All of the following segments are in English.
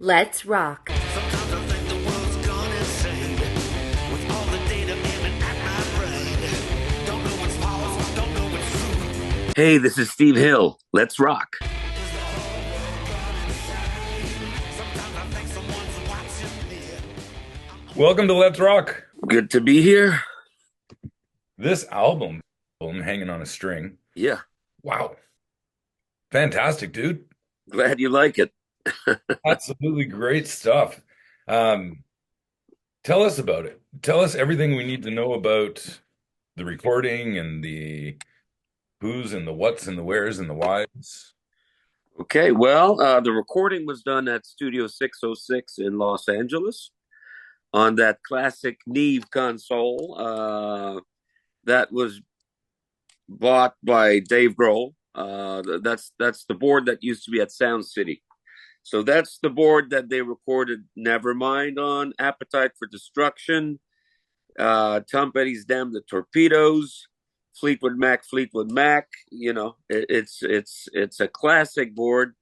Let's rock. Sometimes I think the world's gone insane with all the data aiming at my brain. Don't know what's false, don't know what's true. Hey, this is Steve Hill. Let's rock. Sometimes I think someone's watching me. Welcome to Let's Rock. Good to be here. This album, Hanging on a String. Yeah, Wow. Fantastic, dude. glad you like it. Absolutely great stuff. Um, Tell us about it. Tell us everything we need to know about the recording and the who's and the what's and the where's and the whys. Okay, well, the recording was done at Studio 606 in Los Angeles on that classic Neve console that was bought by Dave Grohl. That's the board that used to be at Sound City. So that's the board that they recorded Nevermind on, Appetite for Destruction, Tom Petty's Damn the Torpedoes, Fleetwood Mac. You know, it's a classic board.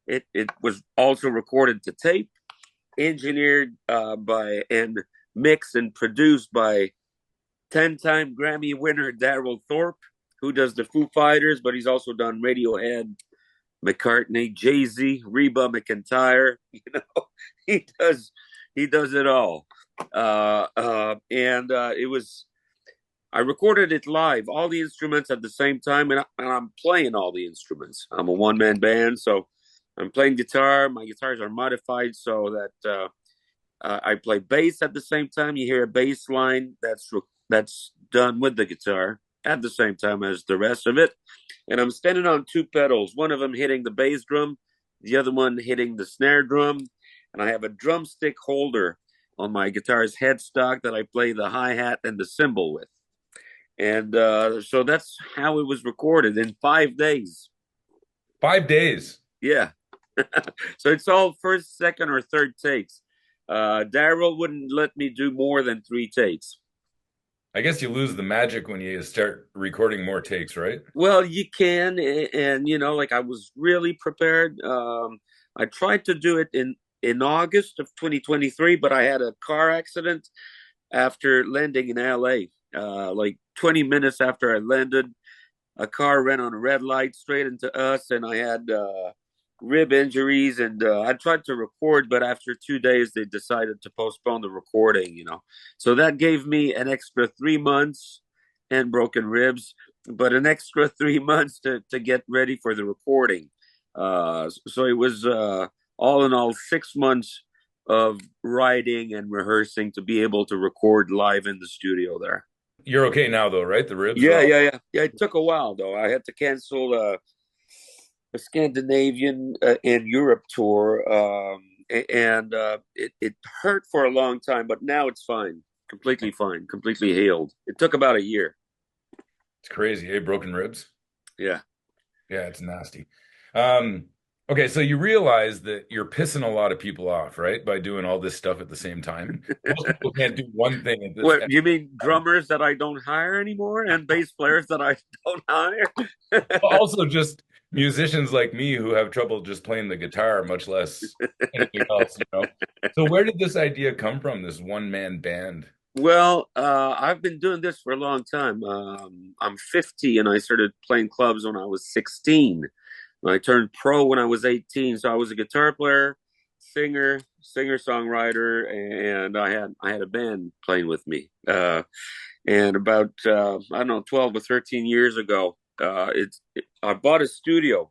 It was also recorded to tape, engineered by and mixed and produced by 10-time Grammy winner Daryl Thorpe, who does the Foo Fighters, but he's also done Radiohead, McCartney, Jay-Z, Reba McEntire. You know, he does it all. And it was I recorded it live, all the instruments at the same time, and I'm playing all the instruments. I'm a one man band, so I'm playing guitar. My guitars are modified so that I play bass at the same time. You hear a bass line that's done with the guitar at the same time as the rest of it. And I'm standing on two pedals, one of them hitting the bass drum, the other one hitting the snare drum. And I have a drumstick holder on my guitar's headstock that I play the hi hat and the cymbal with. And so that's how it was recorded in 5 days. 5 days. Yeah. So it's all first, second, or third takes. Daryl wouldn't let me do more than three takes. I guess you lose the magic when you start recording more takes, right? Well, you can, and you know, like I was really prepared. I tried to do it in August of 2023, but I had a car accident after landing in LA. Like 20 minutes after I landed, a car ran on a red light straight into us, and I had rib injuries. And I tried to record, but after 2 days, they decided to postpone the recording. You know, so that gave me an extra 3 months and broken ribs, but an extra 3 months to get ready for the recording. So it was all in all 6 months of writing and rehearsing to be able to record live in the studio there. You're okay now, though, right? The ribs are Yeah, all. yeah, yeah. Yeah, it took a while though. I had to cancel a Scandinavian and Europe tour, and it hurt for a long time, but now it's fine, completely healed. It took about a year. It's crazy, hey? Broken ribs. Yeah. Yeah, it's nasty. Um, okay, so you realize that you're pissing a lot of people off, right? By doing all this stuff at the same time. Most people can't do one thing at this What you mean, time. drummers that I don't hire anymore, and bass players that I don't hire? Also, just musicians like me who have trouble just playing the guitar, much less anything else, you know? So where did this idea come from, this one-man band? Well, I've been doing this for a long time. I'm 50, and I started playing clubs when I was 16. I turned pro when I was 18, so I was a guitar player, singer songwriter, and I had a band playing with me. And about I don't know, 12 or 13 years ago, I bought a studio,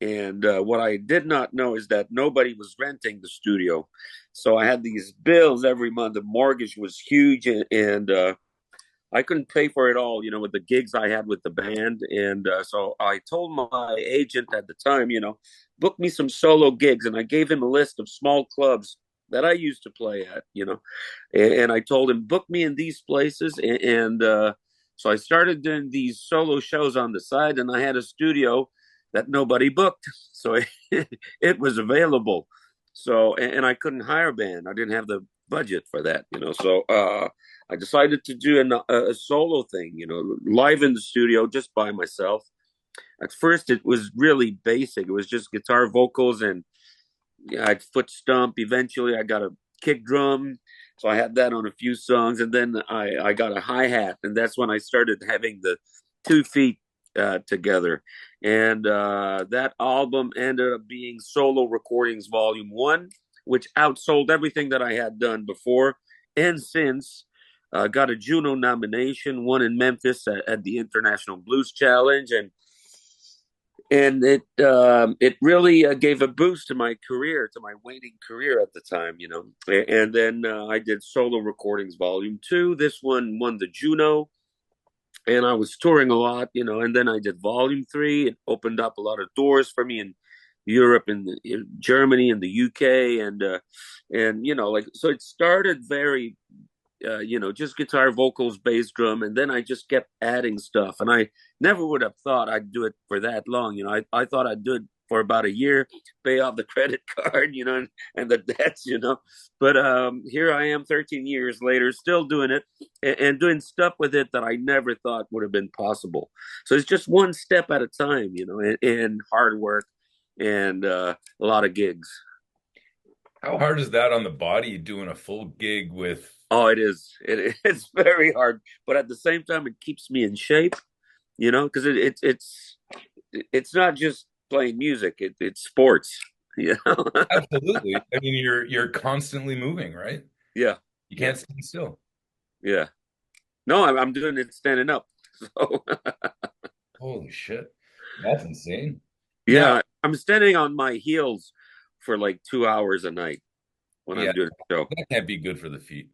and what I did not know is that nobody was renting the studio. So I had these bills every month. The mortgage was huge, and I couldn't pay for it all, you know, with the gigs I had with the band. And so I told my agent at the time, you know, book me some solo gigs. And I gave him a list of small clubs that I used to play at, you know, and I told him, book me in these places. And so I started doing these solo shows on the side, and I had a studio that nobody booked. So it was available. So, and I couldn't hire a band. I didn't have the budget for that, you know. So, I decided to do a solo thing, you know, live in the studio just by myself. At first, it was really basic. It was just guitar, vocals, and yeah, I had foot stomp. Eventually, I got a kick drum, so I had that on a few songs, and then I got a hi hat, and that's when I started having the 2 feet together. And that album ended up being Solo Recordings Volume One, which outsold everything that I had done before and since. Got a Juno nomination, won in Memphis at the International Blues Challenge, and it really gave a boost to my career, to my waning career at the time, you know. And then I did Solo Recordings Volume Two. This one won the Juno, and I was touring a lot, you know. And then I did Volume Three. It opened up a lot of doors for me in Europe and in Germany and the UK, and you know, like so, it started very you know, just guitar, vocals, bass, drum, and then I just kept adding stuff. And I never would have thought I'd do it for that long. You know, I thought I'd do it for about a year, pay off the credit card, you know, and the debts, you know. But here I am, 13 years later, still doing it and doing stuff with it that I never thought would have been possible. So it's just one step at a time, you know, and hard work and a lot of gigs. How hard is that on the body doing a full gig with? Oh, it is. It's very hard, but at the same time, it keeps me in shape. You know, because it's not just playing music; it's sports. You know, Absolutely. I mean, you're constantly moving, right? yeah, You yeah, can't stand still. yeah. No, I'm doing it standing up. So Holy shit. That's insane. Now, yeah, I'm standing on my heels for like 2 hours a night when yeah, I'm doing a show. that can't be good for the feet.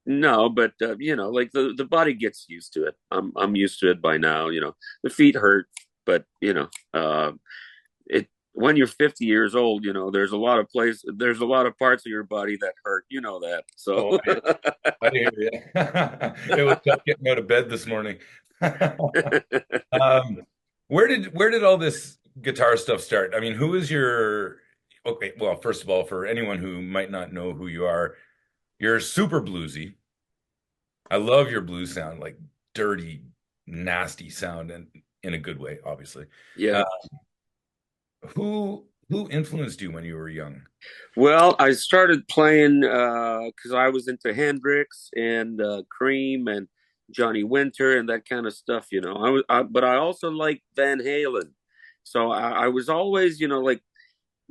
No, but you know, like the body gets used to it. I'm used to it by now. You know, the feet hurt, but you know, it when you're 50 years old, you know, there's a lot of parts of your body that hurt. You know that. So Oh, I hear you. It was tough getting out of bed this morning. Um, where did all this guitar stuff start? I mean, who is your okay, well, first of all, for anyone who might not know who you are, you're super bluesy. I love your blues sound, like dirty, nasty sound, and in a good way, obviously. yeah. Uh, who influenced you when you were young? Well, I started playing because I was into Hendrix and Cream and Johnny Winter and that kind of stuff. You know, but I also like Van Halen. So I was always, you know, like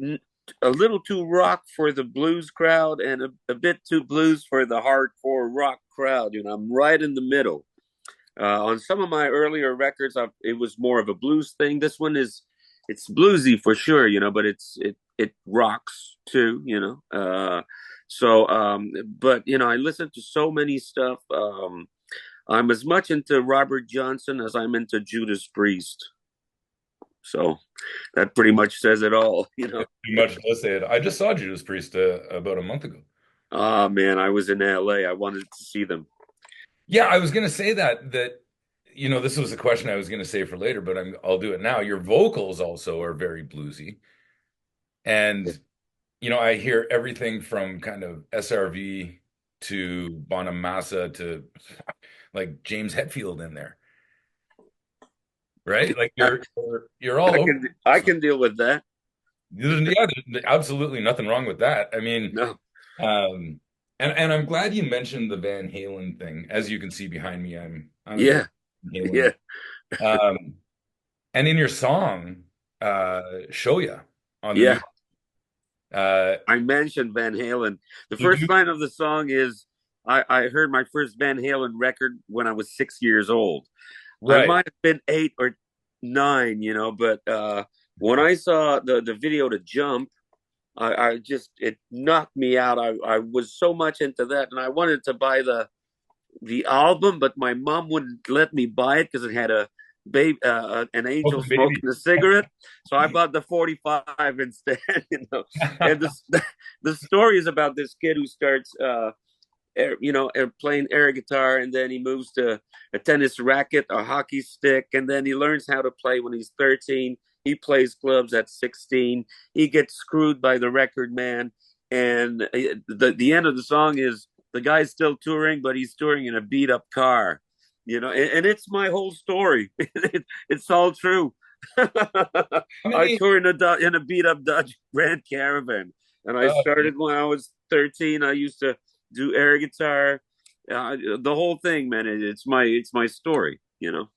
n- a little too rock for the blues crowd and a bit too blues for the hardcore rock crowd. You know, I'm right in the middle. On some of my earlier records, it was more of a blues thing. This one is, it's bluesy for sure, you know, but it rocks too, you know. But you know, I listen to so many stuff. I'm as much into Robert Johnson as I'm into Judas Priest. So that pretty much says it all, you know. It pretty much does say it. I just saw Judas Priest about a month ago. Ah, man, I was in LA. I wanted to see them. Yeah, I was gonna say that this was a question I was gonna say for later, but I'll do it now. Your vocals also are very bluesy, and I hear everything from kind of SRV to Bonamassa to like James Hetfield in there, right? Like I, you're all I over. can I can deal with that. There's absolutely nothing wrong with that. I mean, No. um, and I'm glad you mentioned the Van Halen thing. As you can see behind me, I'm a big Yeah. Van Halen. Yeah. Um, and in your song, "Show Ya" on the new, Yeah. uh, I mentioned Van Halen. The did first you? line of the song is I heard my first Van Halen record when I was 6 years old. I Right. might have been 8 or 9, you know, but when I saw the video to Jump, I just, it knocked me out. I was so much into that, and I wanted to buy the album, but my mom wouldn't let me buy it because it had a babe, an angel Welcome, baby. smoking a cigarette. So I bought the 45 instead, you know. And the story is about this kid who starts, playing air guitar, and then he moves to a tennis racket, a hockey stick, and then he learns how to play when he's 13. He plays clubs at 16. He gets screwed by the record man, and the end of the song is the guy's still touring, but he's touring in a beat up car, you know, and it's my whole story. It's all true. How I many? tour in a beat up Dodge Grand Caravan. And I Oh, yeah. started when I was 13. I used to do air guitar, the whole thing, man. It's my story, you know.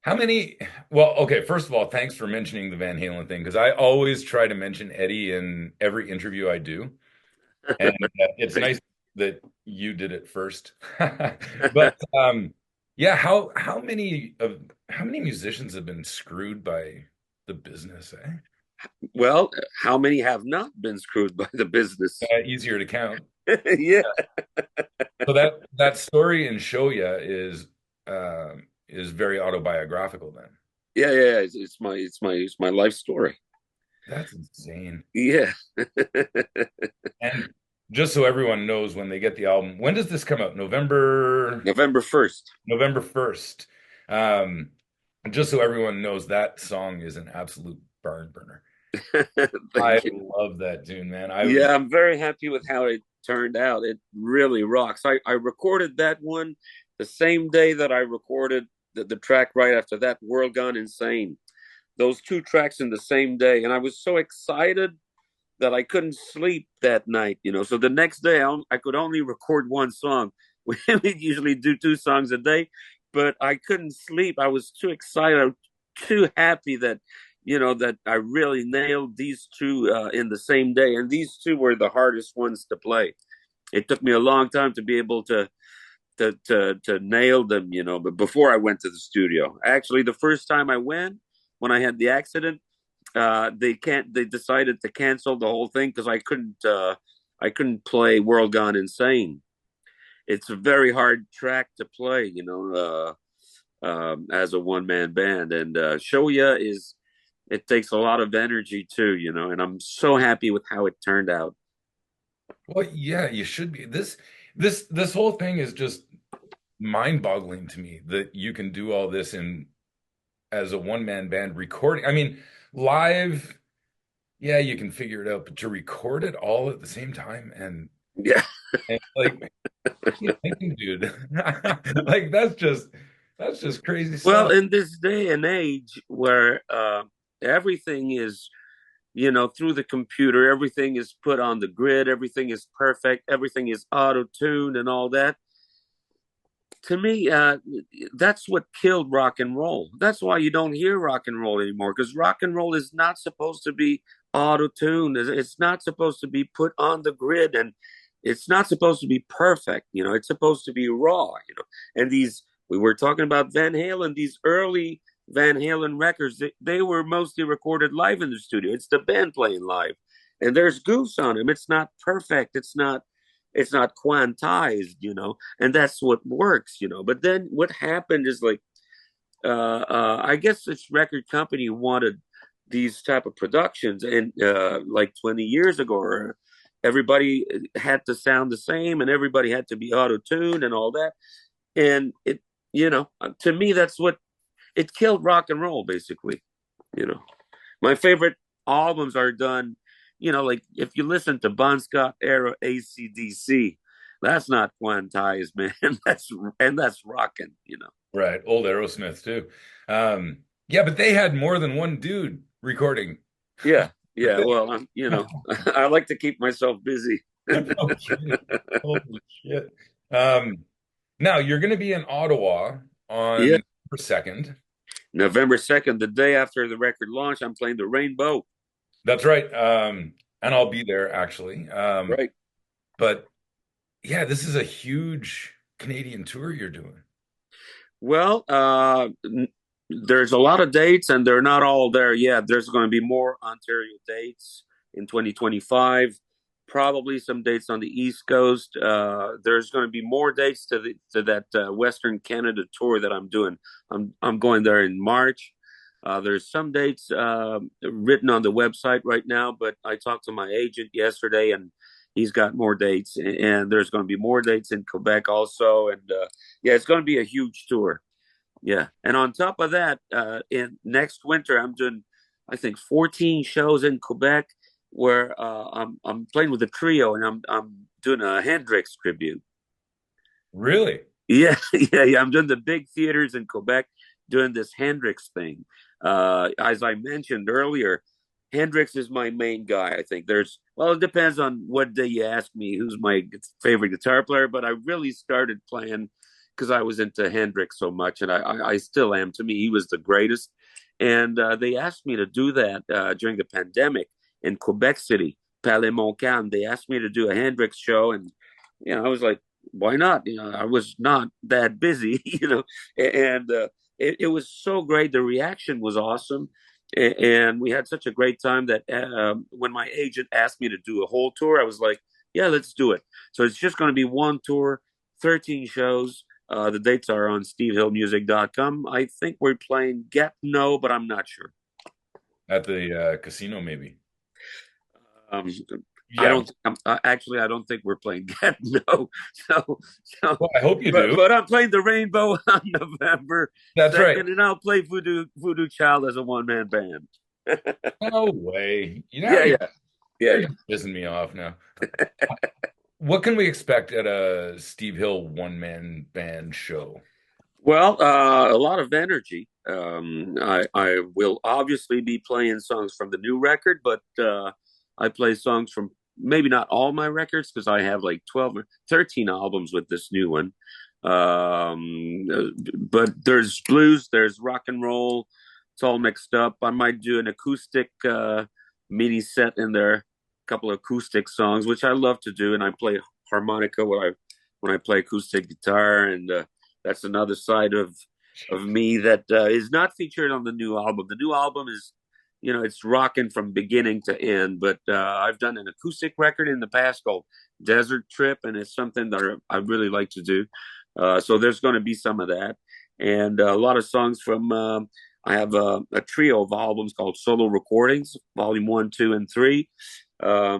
How many? Well, okay, first of all, thanks for mentioning the Van Halen thing because I always try to mention Eddie in every interview I do. And it's nice that you did it first. But yeah, how many musicians have been screwed by the business, eh? Well, how many have not been screwed by the business? Easier to count. Yeah, So that story in Shoya is very autobiographical then. yeah. It's my life story. That's insane. Yeah, And just so everyone knows when they get the album, when does this come out? November 1st. November 1st. Um, just so everyone knows that song is an absolute barn burner. I Thank you. love that tune, man. I was Yeah, I'm very happy with how it turned out. It really rocks. I recorded that one the same day that I recorded the track right after that, World Gone Insane. Those two tracks in the same day. And I was so excited that I couldn't sleep that night, you know. So the next day, I could only record one song. We usually do two songs a day, but I couldn't sleep. I was too excited. I was too happy that, that I really nailed these two in the same day. And these two were the hardest ones to play. It took me a long time to be able to nail them, But before I went to the studio, actually, the first time I went, when I had the accident, they decided to cancel the whole thing because I couldn't play World Gone Insane. It's a very hard track to play, as a one man band. And Shoya is it takes a lot of energy too, and I'm so happy with how it turned out. well, yeah, you should be. This whole thing is just mind-boggling to me that you can do all this in as a one-man band recording. I mean, live, yeah, you can figure it out, but to record it all at the same time Yeah. and like what are you thinking, dude? Like that's just crazy Well, stuff. in this day and age where everything is, through the computer, everything is put on the grid, everything is perfect, everything is auto tuned and all that. To me, that's what killed rock and roll. That's why you don't hear rock and roll anymore, because rock and roll is not supposed to be auto tuned. It's not supposed to be put on the grid, and it's not supposed to be perfect. It's supposed to be raw. And these we were talking about Van Halen. These early Van Halen records, they were mostly recorded live in the studio. It's the band playing live, and there's goofs on them. It's not perfect. It's not quantized, and that's what works, But then what happened is like, I guess this record company wanted these type of productions, and like 20 years ago, or everybody had to sound the same, and everybody had to be auto tuned and all that, and to me, that's what it killed rock and roll, basically. You know, my favorite albums are done, like if you listen to Bon Scott era ACDC, that's not quantized, man. that's rocking. Right, old Aerosmith too. Yeah, but they had more than one dude recording. Yeah, yeah. Well, I like to keep myself busy. No kidding. Holy shit. Um, Now you're going to be in Ottawa Yeah, on November 2nd. November 2nd, the day after the record launch, I'm playing the Rainbow. That's right. And I'll be there actually. Right. But yeah, this is a huge Canadian tour you're doing. Well, there's a lot of dates, and they're not all there yet. There's going to be more Ontario dates in 2025. Probably some dates on the East Coast. There's going to be more dates to that Western Canada tour that I'm doing. I'm going there in March. There's some dates written on the website right now, but I talked to my agent yesterday, and he's got more dates. And there's going to be more dates in Quebec also, and yeah, it's going to be a huge tour. Yeah, and on top of that, in next winter, I'm doing, I think, 14 shows in Quebec, where I'm playing with a trio, and I'm doing a Hendrix tribute. Really? Yeah, yeah. I'm doing the big theaters in Quebec, doing this Hendrix thing. As I mentioned earlier, Hendrix is my main guy. I think well, it depends on what day you ask me who's my favorite guitar player, but I really started playing because I was into Hendrix so much, and I still am. To me, he was the greatest. And they asked me to do that during the pandemic in Quebec City, Palais Montcalm. They asked me to do a Hendrix show, and I was like, why not? I was not that busy, and it was so great. The reaction was awesome, and we had such a great time that when my agent asked me to do a whole tour, I was like, yeah, let's do it. So it's just going to be one tour, 13 shows. The dates are on stevehillmusic.com. I think we're playing Gatineau, but I'm not sure. At the casino, maybe. Um, I Yeah. don't actually. I don't think we're playing Gatineau. So, so, Well, I hope you but do. but I'm playing the Rainbow on November That's right. 2nd, and I'll play Voodoo Child as a one man band. No way. Yeah, yeah, yeah, You're yeah. just pissing me off now. What can we expect at a Steve Hill one-man band show? Well, a lot of energy. I will obviously be playing songs from the new record, but I play songs from maybe not all my records because I have like 12 or 13 albums with this new one. But there's blues, there's rock and roll. It's all mixed up. I might do an acoustic mini set in there, a couple of acoustic songs, which I love to do, and I play harmonica when I play acoustic guitar, and that's another side of me that is not featured on the new album. The new album is, it's rocking from beginning to end. But I've done an acoustic record in the past called Desert Trip, and it's something that I really like to do. So there's going to be some of that, and a lot of songs from. I have a trio of albums called Solo Recordings, Volume One, Two, and Three. Yeah,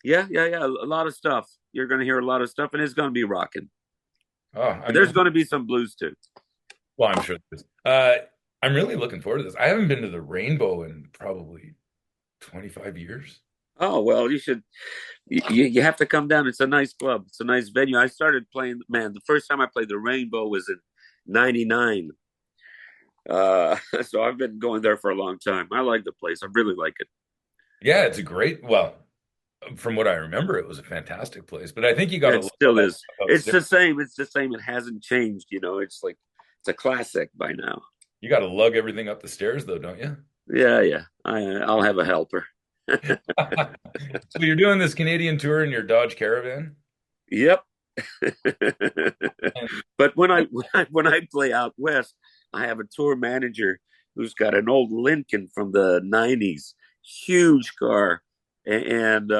yeah, yeah, a lot of stuff. You're going to hear a lot of stuff, and it's going to be rocking. Oh, But there's going to be some blues too. well, I'm sure there's. I'm really looking forward to this. I haven't been to the Rainbow in probably 25 years. Oh well, you should. You have to come down. It's a nice club. It's a nice venue. I started playing. Man, the first time I played the Rainbow was in '99. So I've been going there for a long time. I like the place. I really like it. Yeah, it's a great, well, from what I remember, it was a fantastic place. But I think you got to It look at still all the is. stuff It's upstairs. the same. It's the same. It hasn't changed. It's like it's a classic by now. You got to lug everything up the stairs, though, don't you? Yeah, yeah. I'll have a helper. So you're doing this Canadian tour in your Dodge Caravan? Yep. And But when I play out west, I have a tour manager who's got an old Lincoln from the '90s, huge car, and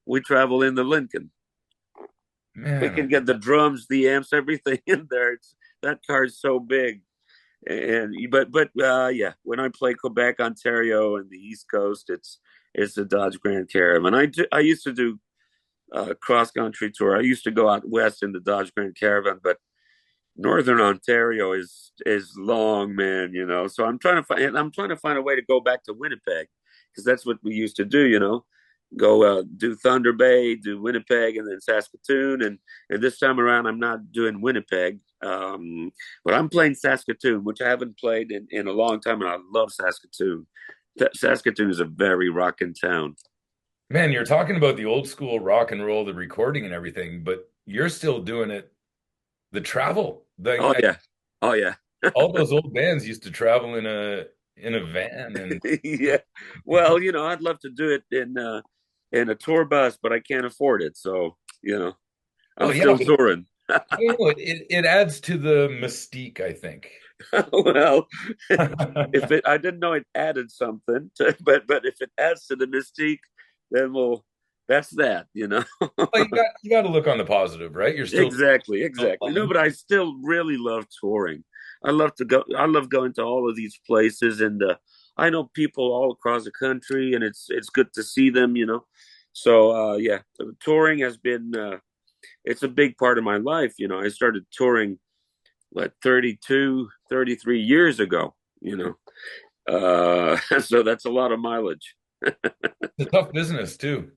we travel in the Lincoln. We man, can get the drums, the amps, everything in there. That car's so big. And but yeah, when I play Quebec, Ontario, and the East Coast, it's the Dodge Grand Caravan. I used to do cross country tour. I used to go out west in the Dodge Grand Caravan, but Northern Ontario is long, man. So I'm trying to find a way to go back to Winnipeg because that's what we used to do. Go do Thunder Bay, do Winnipeg, and then Saskatoon. And this time around, I'm not doing Winnipeg, but I'm playing Saskatoon, which I haven't played in a long time, and I love Saskatoon. Saskatoon is a very rocking town. man, you're talking about the old school rock and roll, the recording and everything, but you're still doing it, the travel. Oh yeah, oh yeah. All those old bands used to travel in a van and Yeah. Well, I'd love to do it in a tour bus, but I can't afford it. So, I'm well, yeah, still but touring. I don't know, it adds to the mystique, I think. Well, if it I didn't know it added something but if it adds to the mystique, then that's that. Well, you got to look on the positive, right? You're still Exactly, exactly. No, but I still really love touring. I love going to all of these places, and I know people all across the country, and it's good to see them. So yeah, touring has been it's a big part of my life. I started touring 32, 33 years ago. So that's a lot of mileage. it's a tough business too.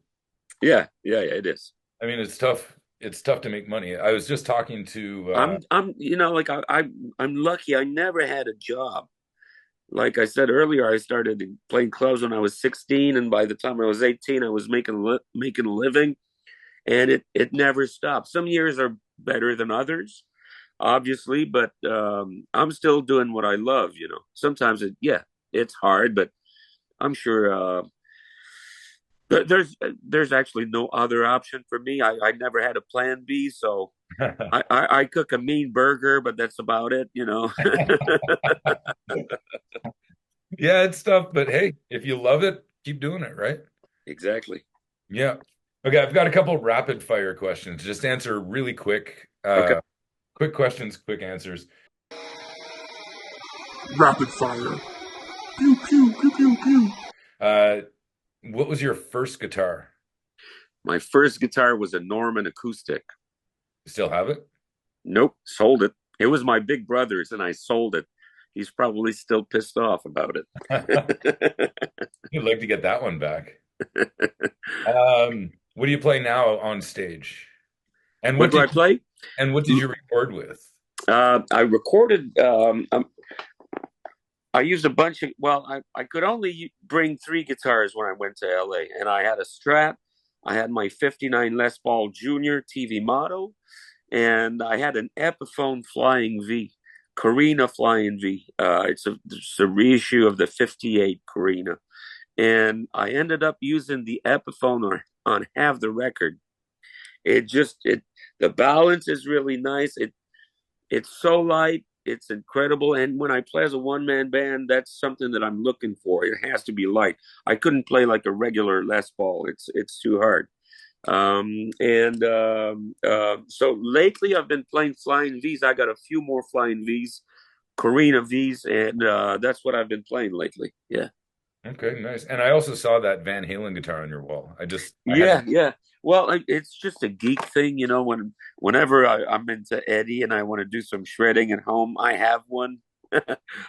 Yeah, yeah, yeah, it is. I mean, it's tough. It's tough to make money. I was just talking to I'm like I'm lucky. I never had a job. like I said earlier, I started playing clubs when I was 16, and by the time I was 18, I was making a living, and it never stopped. Some years are better than others, obviously, but I'm still doing what I love. Sometimes yeah, it's hard, but I'm sure there's actually no other option for me. I never had a plan B, so I cook a mean burger, but that's about it. Yeah, it's tough, but hey, if you love it, keep doing it, right? Exactly. Yeah. Okay, I've got a couple rapid fire questions. Just answer really quick. Okay. Quick questions, quick answers. Rapid fire. Pew pew pew pew pew. Uh, what was your first guitar? My first guitar was a Norman acoustic. You still have it? Nope, sold it. It was my big brother's, and I sold it. He's probably still pissed off about it. You'd like to get that one back. What do you play now on stage? And What what do did I play? you record with? I recorded. I used a bunch of. Well, I could only bring three guitars when I went to LA, and I had a Strat. I had my '59 Les Paul Junior TV model, and I had an Epiphone Flying V, Carina Flying V. It's a reissue of the '58 Carina, and I ended up using the Epiphone on half the record. It the balance is really nice. It's so light. It's incredible. And when I play as a one man band, that's something that I'm looking for. It has to be light. I couldn't play like a regular Les Paul. It's too hard. So lately I've been playing Flying V's. I got a few more Flying V's, Carina V's, and that's what I've been playing lately. Yeah. Okay, nice. And I also saw that Van Halen guitar on your wall. I had Yeah, yeah. Well, it's just a geek thing, whenever I'm into Eddie and I want to do some shredding at home, I have one.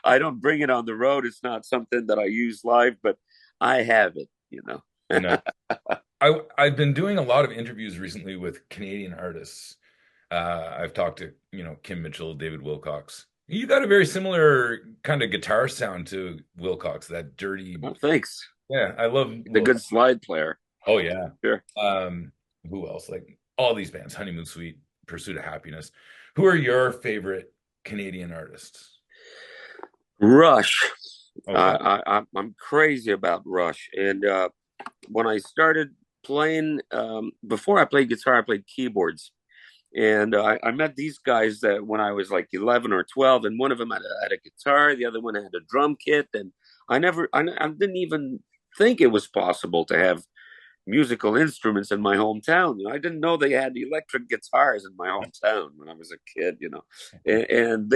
I don't bring it on the road. It's not something that I use live, but I have it. no. I've been doing a lot of interviews recently with Canadian artists. I've talked to, Kim Mitchell, David Wilcox. You got a very similar kind of guitar sound to Wilcox, that dirty. Well, thanks. Yeah, I love He's a good slide player. Oh yeah. Sure. Who else? Like all these bands, Honeymoon Suite, Pursuit of Happiness. Who are your favorite Canadian artists? Rush. Okay. I'm crazy about Rush. And when I started playing, before I played guitar, I played keyboards. And I met these guys that when I was like 11 or 12, and one of them had a guitar, the other one had a drum kit, and I didn't even think it was possible to have musical instruments in my hometown. I didn't know they had electric guitars in my hometown when I was a kid. And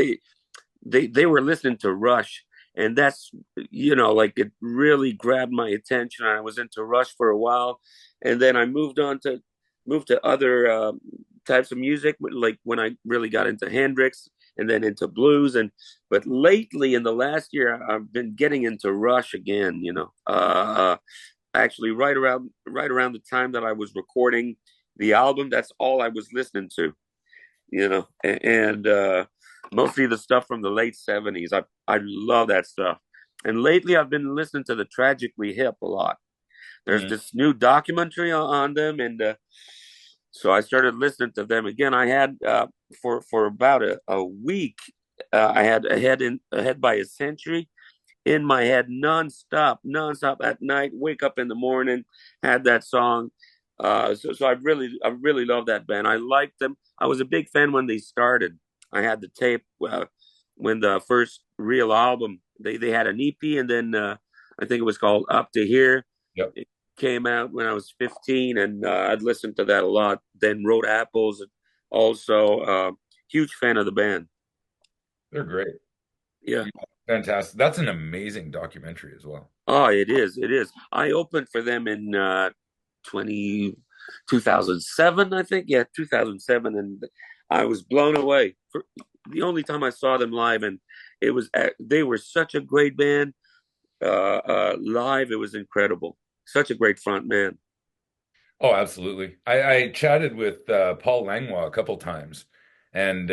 they were listening to Rush, and that's like it really grabbed my attention. I was into Rush for a while, and then I moved to other types of music, like when I really got into Hendrix and then into blues. But lately in the last year, I've been getting into Rush again. Actually, right around the time that I was recording the album, that's all I was listening to. And mostly the stuff from the late '70s. I love that stuff. And lately, I've been listening to the Tragically Hip a lot. There's Mhm. this new documentary on them, and so I started listening to them again. I had for about a week. I had Ahead by a Century in my head nonstop at night. Wake up in the morning, had that song. So I really love that band. I liked them. I was a big fan when they started. I had the tape when the first real album. They had an EP, and then I think it was called Up to Here. Yep, It came out when I was 15, and I'd listened to that a lot. Then Road Apples, also huge fan of the band. they're great. Yeah. Fantastic. That's an amazing documentary as well. Oh, it is. It is. I opened for them in 20, 2007, I think. Yeah, 2007. And I was blown away. For the only time I saw them live, and they were such a great band. Live, it was incredible. Such a great front man. Oh, absolutely. I chatted with Paul Langlois a couple times, and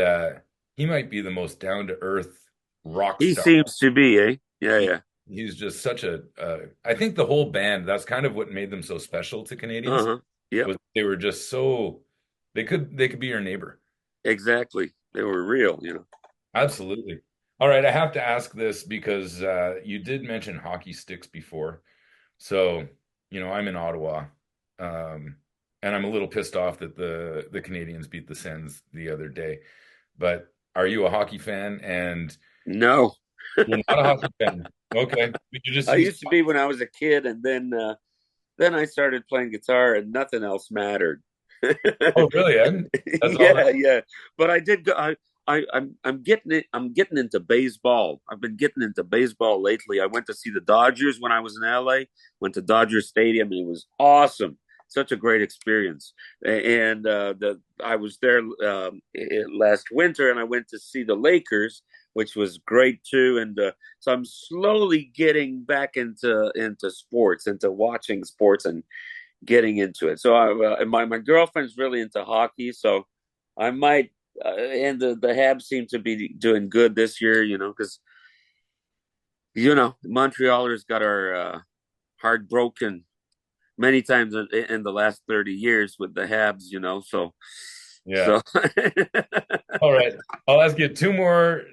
he might be the most down to earth rock He star. seems to be, eh? Yeah, He, yeah. he's just such a, I think the whole band, that's kind of what made them so special to Canadians, Uh-huh. Yep, was they were just so, they could be your neighbor. exactly. They were real, Absolutely. All right, I have to ask this because you did mention hockey sticks before. So, I'm in Ottawa, um, and I'm a little pissed off that the Canadians beat the Sens the other day. But are you a hockey fan? And No. you're not a hockey fan. Okay. But you just I use used to be when I was a kid, and then I started playing guitar, and nothing else mattered. Oh, really, Ed? That's all that. Yeah, yeah. But I did go. I'm getting it. I'm getting into baseball. I've been getting into baseball lately. I went to see the Dodgers when I was in LA. Went to Dodger Stadium, and it was awesome. Such a great experience. And I was there last winter, and I went to see the Lakers, which was great too. And so I'm slowly getting back into sports, into watching sports, and getting into it. So my girlfriend's really into hockey, so I might. And the Habs seem to be doing good this year, because Montrealers got our heart broken many times in the last 30 years with the Habs, Yeah. so All right. I'll ask you two more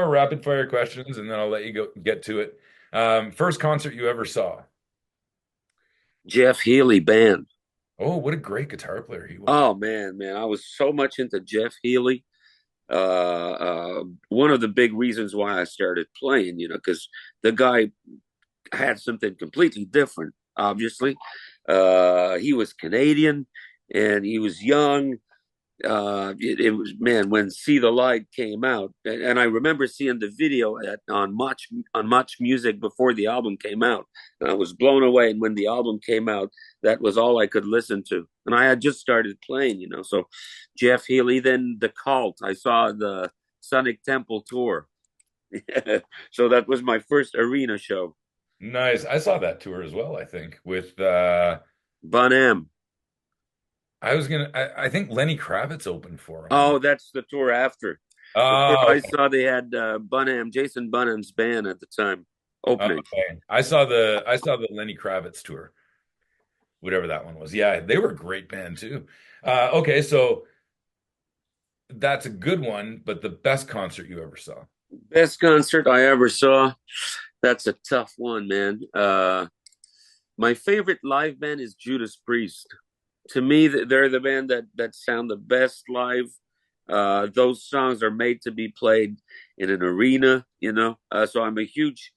rapid fire questions, and then I'll let you go get to it. First concert you ever saw? Jeff Healey band. Oh, what a great guitar player he was. Oh man, I was so much into Jeff Healey. One of the big reasons why I started playing, because the guy had something completely different. Obviously, he was Canadian and he was young. It was, man, when See the Light came out, and I remember seeing the video on Much Music before the album came out, and I was blown away. And when the album came out, that was all I could listen to, and I had just started playing, So Jeff Healey, then the Cult. I saw the Sonic Temple tour, so that was my first arena show. Nice. I saw that tour as well, I think, with Bon Am. I think Lenny Kravitz opened for him. Oh, that's the tour after. The tour Oh, I saw, they had Bunham, Jason Bunham's band at the time opening. okay. I saw the Lenny Kravitz tour, whatever that one was. Yeah, they were a great band too. Okay, so that's a good one, but the best concert you ever saw? Best concert I ever saw. That's a tough one, man. My favorite live band is Judas Priest. To me, they're the band that sound the best live. Those songs are made to be played in an arena, So I'm a huge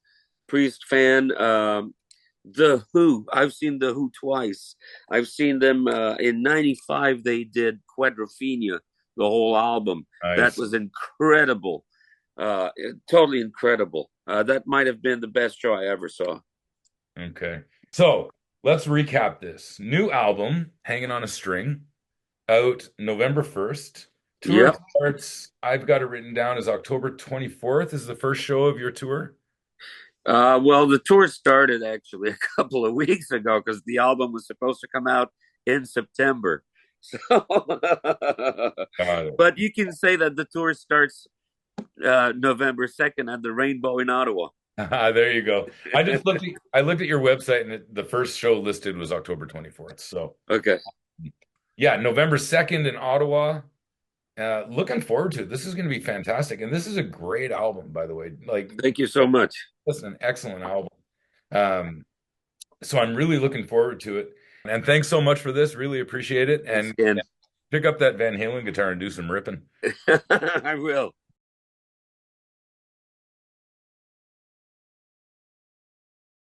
Priest fan. The Who, I've seen The Who twice. I've seen them in '95. They did Quadrophenia, the whole album. That Nice. was incredible, totally incredible. That might have been the best show I ever saw. Okay. So let's recap this. New album, Hanging on a String, out November 1st. Tour Yep. starts, I've got it written down as October 24th is the first show of your tour. Well, the tour started actually a couple of weeks ago because the album was supposed to come out in September. So, Got it. but you can say that the tour starts November 2nd at the Rainbow in Ottawa. There you go. I looked at your website and the first show listed was October 24th. So Okay. yeah, November 2nd in Ottawa. Looking forward to it. This is going to be fantastic. And this is a great album, by the way. Like, Thank you so much. this is an excellent album. Um, so I'm really looking forward to it. And thanks so much for this. Really appreciate it. Thanks And again. pick up that Van Halen guitar and do some ripping. I will.